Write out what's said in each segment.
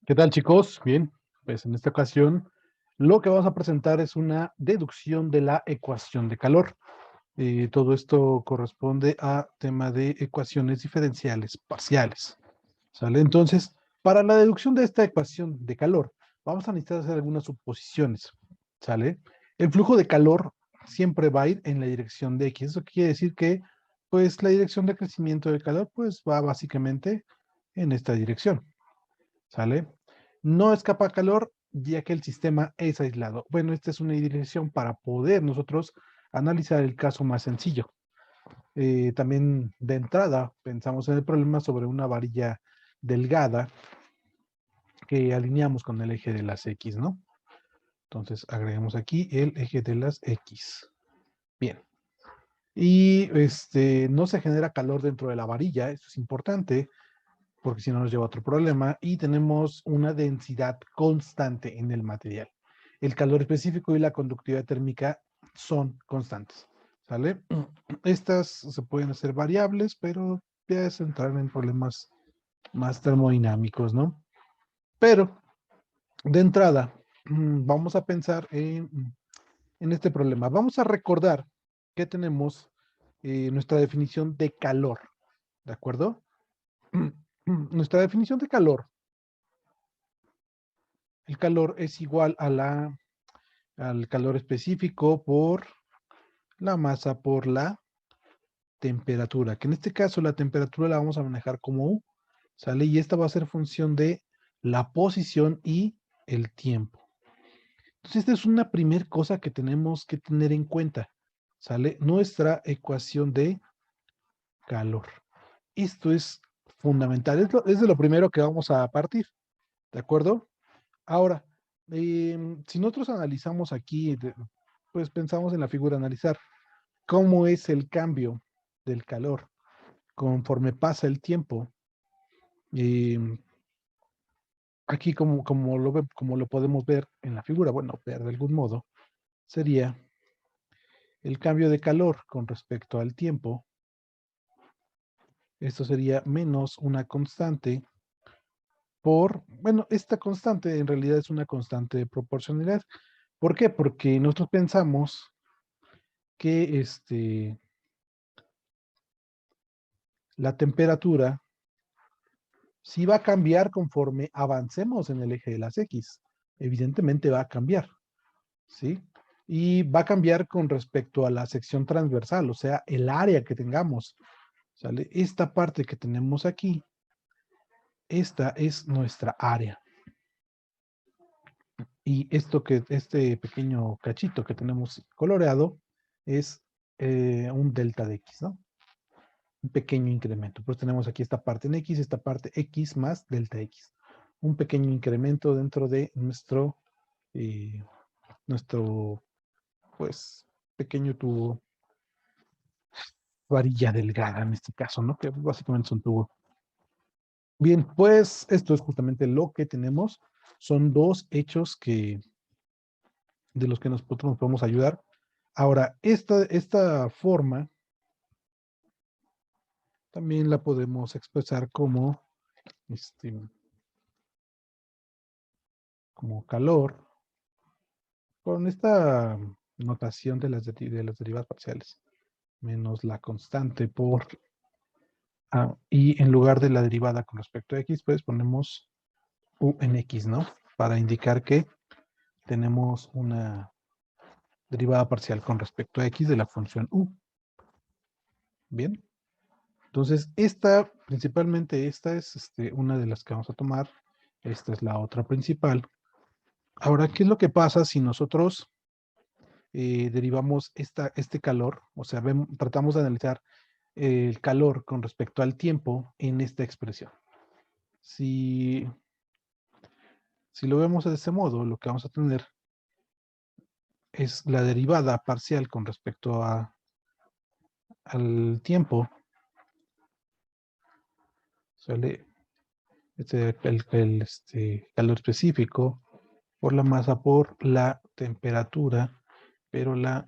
¿Qué tal, chicos? Bien, pues en esta ocasión lo que vamos a presentar es una deducción de la ecuación de calor. Todo esto corresponde a tema de ecuaciones diferenciales parciales. ¿Sale? Entonces, para la deducción de esta ecuación de calor, vamos a necesitar hacer algunas suposiciones. ¿Sale? El flujo de calor siempre va a ir en la dirección de X. Eso quiere decir que, pues, la dirección de crecimiento del calor, pues, va básicamente en esta dirección. ¿Sale? No escapa calor ya que el sistema es aislado. Bueno, esta es una dirección para poder nosotros analizar el caso más sencillo. También de entrada pensamos en el problema sobre una varilla delgada que alineamos con el eje de las X, ¿no? Entonces agregamos aquí el eje de las X. Bien. Y no se genera calor dentro de la varilla, esto es importante, porque si no nos lleva a otro problema, y tenemos una densidad constante en el material. El calor específico y la conductividad térmica son constantes, ¿sale? Estas se pueden hacer variables, pero ya es entrar en problemas más termodinámicos, ¿no? Pero, de entrada, vamos a pensar en este problema. Vamos a recordar que tenemos nuestra definición de calor, ¿de acuerdo? Nuestra definición de calor. El calor es igual al calor específico por la masa por la temperatura, que en este caso la temperatura la vamos a manejar como U, ¿sale? Y esta va a ser función de la posición y el tiempo. Entonces, esta es una primera cosa que tenemos que tener en cuenta, ¿sale? Nuestra ecuación de calor. Esto es fundamental, es de lo primero que vamos a partir, ¿de acuerdo? Ahora, si nosotros analizamos aquí, pues pensamos en la figura, analizar cómo es el cambio del calor conforme pasa el tiempo. Eh, Aquí como lo podemos ver en la figura, bueno, ver de algún modo, sería el cambio de calor con respecto al tiempo. Esto sería menos una constante bueno, esta constante en realidad es una constante de proporcionalidad. ¿Por qué? Porque nosotros pensamos que la temperatura sí va a cambiar conforme avancemos en el eje de las X. Evidentemente va a cambiar, ¿sí? Y va a cambiar con respecto a la sección transversal, o sea, el área que tengamos, ¿sale? Esta parte que tenemos aquí, esta es nuestra área. Y este pequeño cachito que tenemos coloreado es un delta de X, ¿no? Un pequeño incremento. Pues tenemos aquí esta parte en X, esta parte X más delta X. Un pequeño incremento dentro de eh, nuestro, pues, pequeño tubo, varilla delgada en este caso, ¿no? Que básicamente es un tubo. Bien, pues esto es justamente lo que tenemos. Son dos hechos de los que nosotros nos podemos ayudar. Ahora, esta forma también la podemos expresar este, como calor con esta notación de las derivadas parciales, menos la constante por A, y en lugar de la derivada con respecto a X, pues ponemos U en X, ¿no? Para indicar que tenemos una derivada parcial con respecto a X de la función U. Bien. Entonces, principalmente esta es una de las que vamos a tomar. Esta es la otra principal. Ahora, ¿qué es lo que pasa si nosotros derivamos este calor? O sea, tratamos de analizar el calor con respecto al tiempo en esta expresión. Si, si lo vemos de este modo, lo que vamos a tener es la derivada parcial con respecto al tiempo. Sale el calor específico por la masa por la temperatura, pero la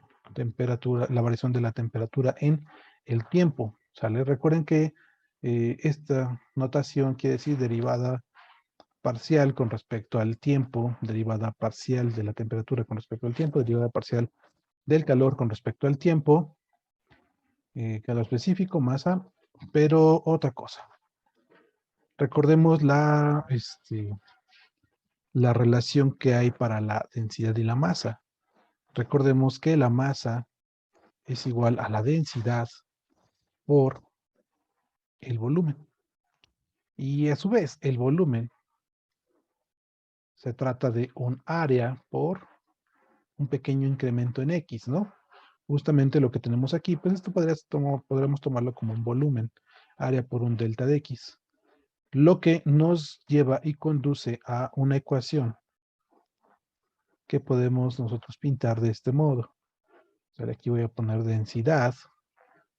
variación de la temperatura en el tiempo, ¿sale? Recuerden que esta notación quiere decir derivada parcial con respecto al tiempo, derivada parcial de la temperatura con respecto al tiempo, derivada parcial del calor con respecto al tiempo, calor específico, masa, pero otra cosa. Recordemos la relación que hay para la densidad y la masa. Recordemos que la masa es igual a la densidad por el volumen. Y a su vez, el volumen se trata de un área por un pequeño incremento en X, ¿no? Justamente lo que tenemos aquí, pues esto podremos tomarlo como un volumen, área por un delta de X, lo que nos lleva y conduce a una ecuación que podemos nosotros pintar de este modo. O sea, aquí voy a poner densidad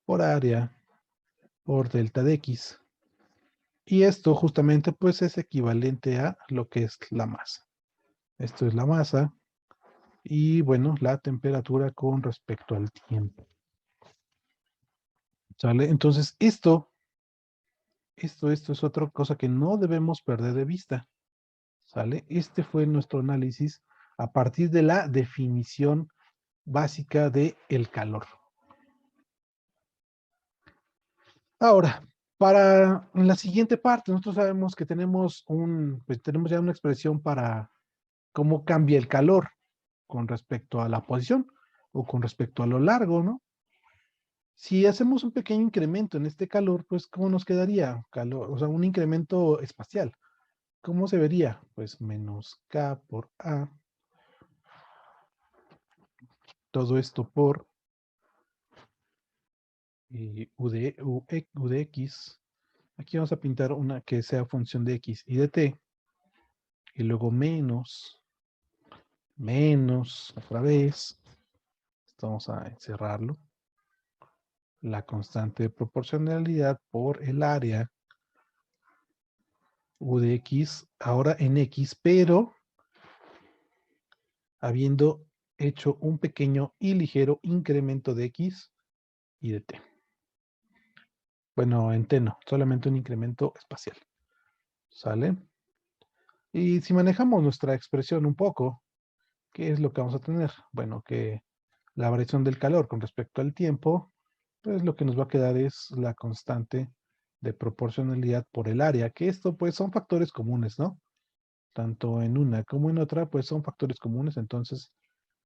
por área por delta de X. Y esto justamente pues es equivalente a lo que es la masa. Esto es la masa y bueno, la temperatura con respecto al tiempo. ¿Sale? Entonces esto es otra cosa que no debemos perder de vista. ¿Sale? Este fue nuestro análisis a partir de la definición básica de el calor. Ahora, para la siguiente parte, nosotros sabemos que pues tenemos ya una expresión para cómo cambia el calor con respecto a la posición o con respecto a lo largo, ¿no? Si hacemos un pequeño incremento en este calor, pues ¿cómo nos quedaría? Calor, o sea, un incremento espacial. ¿Cómo se vería? Pues menos K por A. Todo esto por U de X. Aquí vamos a pintar una que sea función de X y de T. Y luego menos, otra vez. Vamos a encerrarlo. La constante de proporcionalidad por el área U de X, ahora en X, pero habiendo hecho un pequeño y ligero incremento de X y de T. Bueno, en T no, solamente un incremento espacial. ¿Sale? Y si manejamos nuestra expresión un poco, ¿qué es lo que vamos a tener? Bueno, que la variación del calor con respecto al tiempo, pues lo que nos va a quedar es la constante de proporcionalidad por el área, que esto pues son factores comunes, ¿no? Tanto en una como en otra, pues son factores comunes, entonces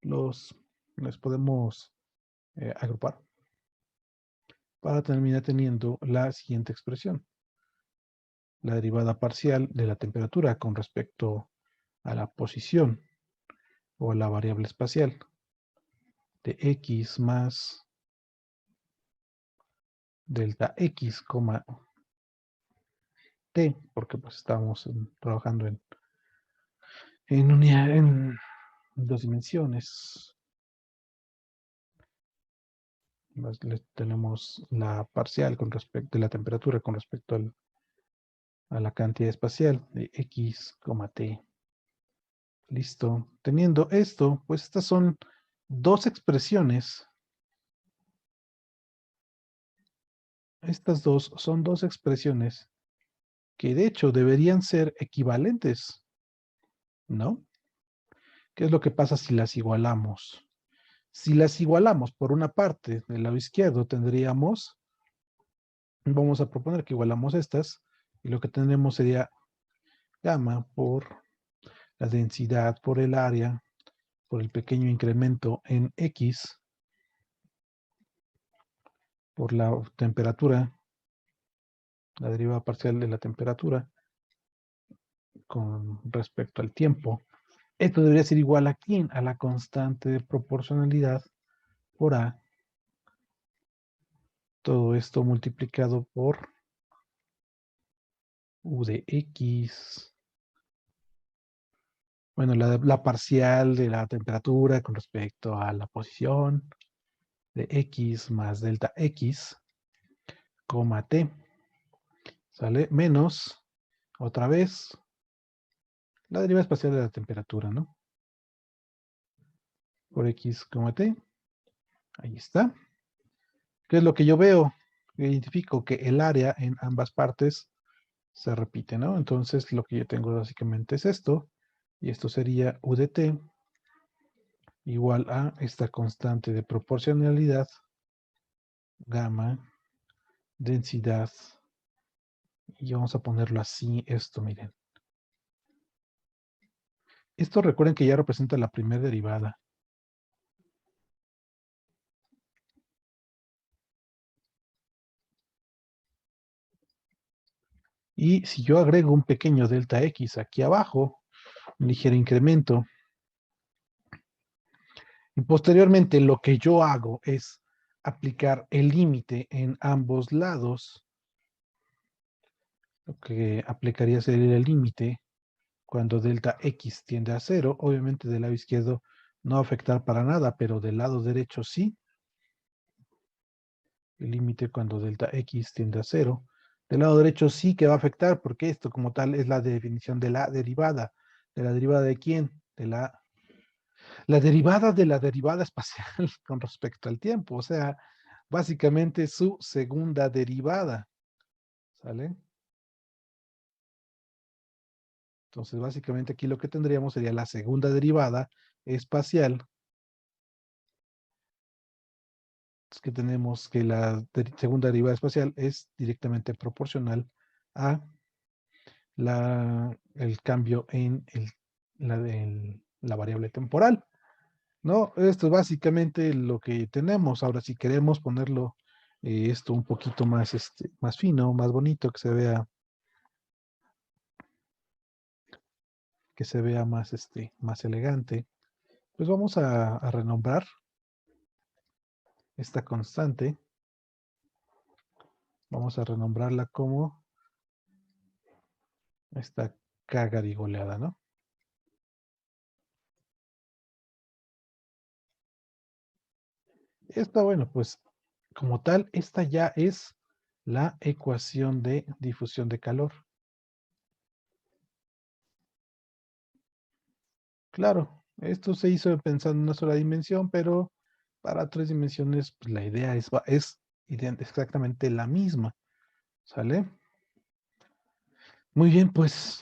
los podemos agrupar para terminar teniendo la siguiente expresión. La derivada parcial de la temperatura con respecto a la posición o a la variable espacial de X más delta X, T, porque pues estamos trabajando en dos dimensiones. Tenemos la parcial con respecto de la temperatura con respecto a la cantidad espacial de X, T. Listo. Teniendo esto, pues estas son dos expresiones. Estas dos son dos expresiones que de hecho deberían ser equivalentes, ¿no? ¿Qué es lo que pasa si las igualamos? Si las igualamos por una parte del lado izquierdo, vamos a proponer que igualamos estas, y lo que tendremos sería gamma por la densidad por el área, por el pequeño incremento en X, por la temperatura, la derivada parcial de la temperatura con respecto al tiempo. Esto debería ser igual aquí a la constante de proporcionalidad por A. Todo esto multiplicado por U de X. Bueno, la parcial de la temperatura con respecto a la posición de X más delta X, T. ¿Sale? Menos, otra vez, la derivada espacial de la temperatura, ¿no? Por X, T. Ahí está. ¿Qué es lo que yo veo? Identifico que el área en ambas partes se repite, ¿no? Entonces lo que yo tengo básicamente es esto, y esto sería U de t igual a esta constante de proporcionalidad, gamma, densidad, y vamos a ponerlo así, esto, miren. Esto recuerden que ya representa la primera derivada. Y si yo agrego un pequeño delta X aquí abajo, un ligero incremento, y posteriormente lo que yo hago es aplicar el límite en ambos lados, lo que aplicaría sería el límite cuando delta X tiende a 0, obviamente del lado izquierdo no va a afectar para nada, pero del lado derecho sí. El límite cuando delta X tiende a 0. Del lado derecho sí que va a afectar, porque esto como tal es la definición de la derivada. ¿De la derivada de quién? De la derivada de la derivada espacial con respecto al tiempo. O sea, básicamente su segunda derivada. ¿Sale? Entonces, básicamente aquí lo que tendríamos sería la segunda derivada espacial. Es que tenemos que la segunda derivada espacial es directamente proporcional a el cambio en la variable temporal. ¿No? Esto es básicamente lo que tenemos. Ahora, si queremos ponerlo esto un poquito más, más fino, más bonito, que se vea más, más elegante, pues vamos a renombrar esta constante. Vamos a renombrarla como esta cagadigoleada, ¿no? Esta, bueno, pues como tal, esta ya es la ecuación de difusión de calor. Claro, esto se hizo pensando en una sola dimensión, pero para tres dimensiones, pues la idea es exactamente la misma, ¿sale? Muy bien, pues,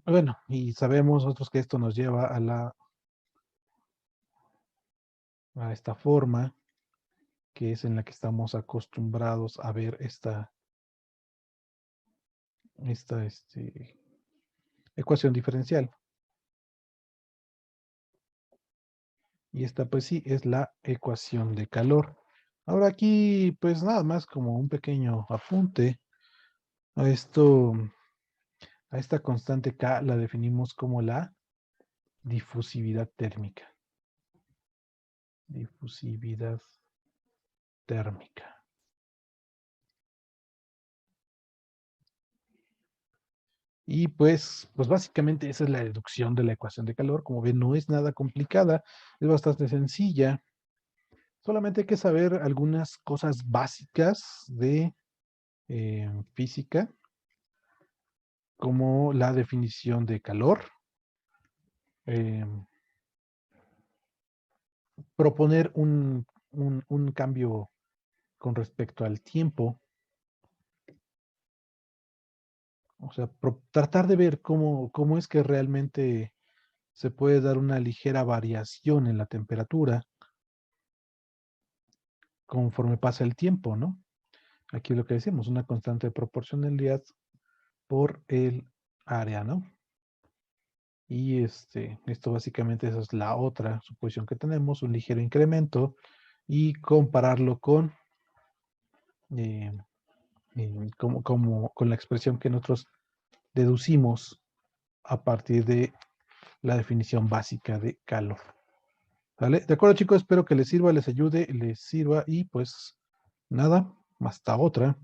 bueno, y sabemos nosotros que esto nos lleva a esta forma, que es en la que estamos acostumbrados a ver esta ecuación diferencial. Y esta, pues sí, es la ecuación de calor. Ahora aquí, pues nada más como un pequeño apunte a esto. A esta constante K la definimos como la difusividad térmica. Difusividad térmica. Y pues básicamente esa es la deducción de la ecuación de calor. Como ven, no es nada complicada, es bastante sencilla. Solamente hay que saber algunas cosas básicas de física, como la definición de calor, eh, proponer un cambio con respecto al tiempo. O sea, tratar de ver cómo es que realmente se puede dar una ligera variación en la temperatura conforme pasa el tiempo, ¿no? Aquí es lo que decimos, una constante de proporcionalidad por el área, ¿no? Y esto básicamente esa es la otra suposición que tenemos, un ligero incremento y compararlo eh, con la expresión que nosotros deducimos a partir de la definición básica de calor. ¿Vale? De acuerdo, chicos, espero que les sirva, les ayude, les sirva y pues nada, hasta otra.